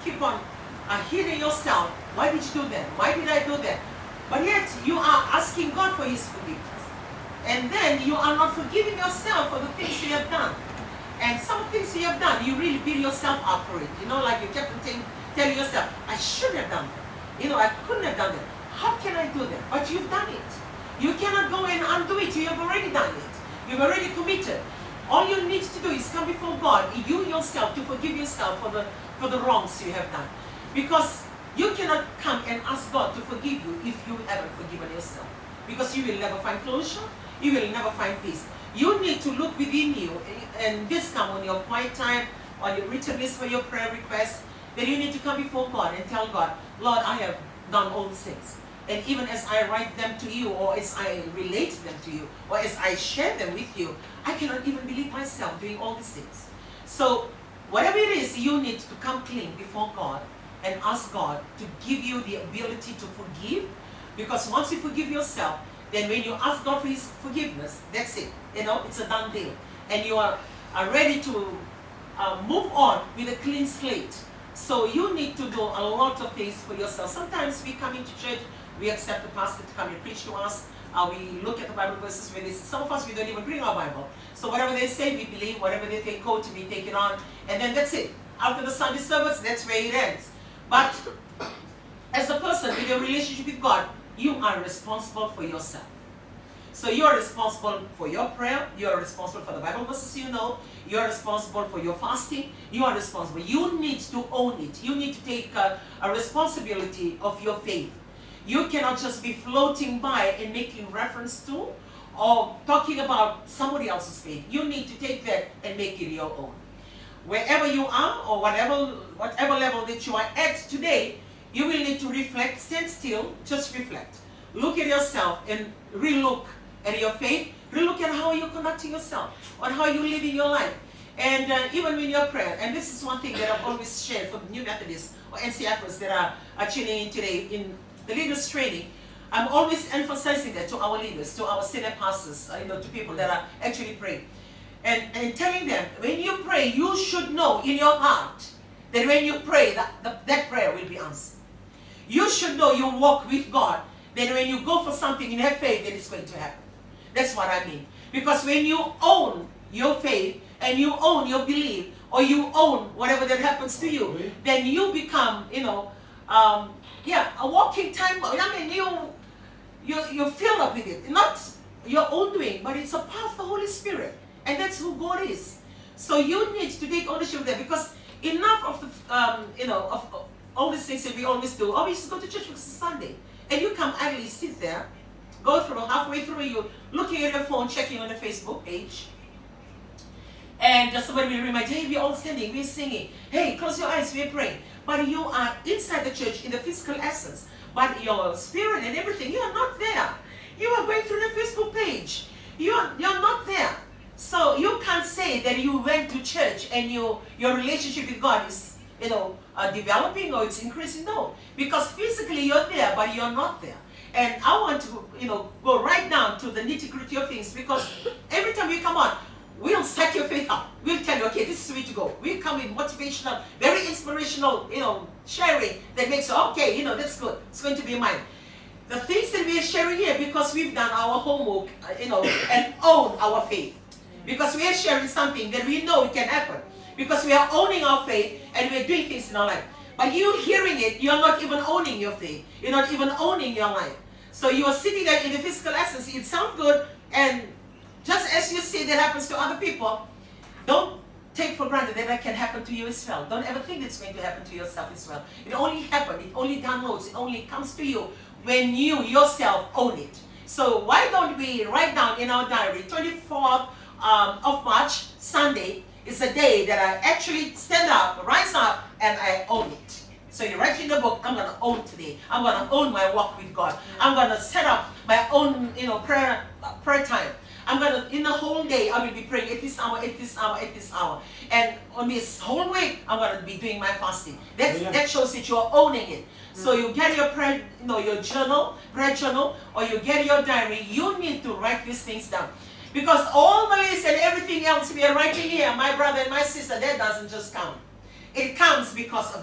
keep on hitting yourself. Why did you do that? Why did I do that? But yet you are asking God for His forgiveness. And then you are not forgiving yourself for the things you have done. And some things you have done, you really beat yourself up for it. You know, like you kept telling yourself, I shouldn't have done that. You know, I couldn't have done that. How can I do that? But you've done it. You cannot go and undo it. You have already done it. You've already committed. All you need to do is come before God, you yourself, to forgive yourself for the wrongs you have done. Because you cannot come and ask God to forgive you if you haven't forgiven yourself. Because you will never find closure. You will never find peace. You need to look within you, and this come on your quiet time, on your written list for your prayer requests, that you need to come before God and tell God, Lord, I have done all these things. And even as I write them to you, or as I relate them to you, or as I share them with you, I cannot even believe myself doing all these things. So whatever it is, you need to come clean before God and ask God to give you the ability to forgive. Because once you forgive yourself, then when you ask God for His forgiveness, that's it. You know, it's a done deal. And you are ready to move on with a clean slate. So you need to do a lot of things for yourself. Sometimes we come into church, we accept the pastor to come and preach to us. We look at the Bible verses with this. Some of us, we don't even bring our Bible. So whatever they say, we believe. Whatever they quote, we take it on. And then that's it. After the Sunday service, that's where it ends. But as a person with your relationship with God, you are responsible for yourself. So you are responsible for your prayer. You are responsible for the Bible verses you know. You are responsible for your fasting. You are responsible. You need to own it. You need to take a responsibility of your faith. You cannot just be floating by and making reference to or talking about somebody else's faith. You need to take that and make it your own. Wherever you are, or whatever level that you are at today, you will need to reflect. Stand still, just reflect. Look at yourself and relook at your faith. Relook at how you're conducting yourself, on how you're living your life. And even when you're praying, and this is one thing that I've always shared for the new Methodists or NCFers that are tuning in today in the leaders training, I'm always emphasizing that to our leaders, to our senior pastors, to people that are actually praying. And telling them, when you pray, you should know in your heart that when you pray, that prayer will be answered. You should know you walk with God, that when you go for something and have faith, that it's going to happen. That's what I mean. Because when you own your faith, and you own your belief, or you own whatever that happens to you, then you become, a walking time bomb. I mean, you fill up with it. Not your own doing, but it's a part of the Holy Spirit. And that's who God is. So you need to take ownership of that, because enough of the, of all these things that we always do. Oh, we just go to church because it's Sunday. And you come idly sit there, go through, halfway through you looking at your phone, checking on the Facebook page. And somebody will remind you, hey, we're all standing, we're singing. Hey, close your eyes, we're praying. But you are inside the church in the physical essence. But your spirit and everything, you are not there. You are going through the Facebook page. You're not there. So you can't say that you went to church and your relationship with God is, developing or it's increasing. No. Because physically you're there, but you're not there. And I want to, go right down to the nitty-gritty of things, because every time you come on, we'll set your faith up. We'll tell you, okay, this is the way to go. We'll come with motivational, very inspirational, sharing that makes you, okay, that's good. It's going to be mine. The things that we are sharing here, because we've done our homework, and own our faith. Because we are sharing something that we know it can happen. Because we are owning our faith and we're doing things in our life. But you hearing it, you're not even owning your faith. You're not even owning your life. So you are sitting there in the physical essence. It sounds good, and just as you see that happens to other people, don't take for granted that that can happen to you as well. Don't ever think it's going to happen to yourself as well. It only happens, it only downloads, it only comes to you when you yourself own it. So why don't we write down in our diary, 24th of March, Sunday, is a day that I actually stand up, rise up, and I own it. So you write in the book, I'm going to own today. I'm going to own my walk with God. I'm going to set up my own, prayer time. I'm going to, in the whole day, I will be praying at this hour, at this hour, at this hour. And on this whole week, I'm going to be doing my fasting. That shows that you're owning it. So you get your prayer, your journal, prayer journal, or you get your diary. You need to write these things down. Because all the list and everything else we are writing here, my brother and my sister, that doesn't just count. It counts because of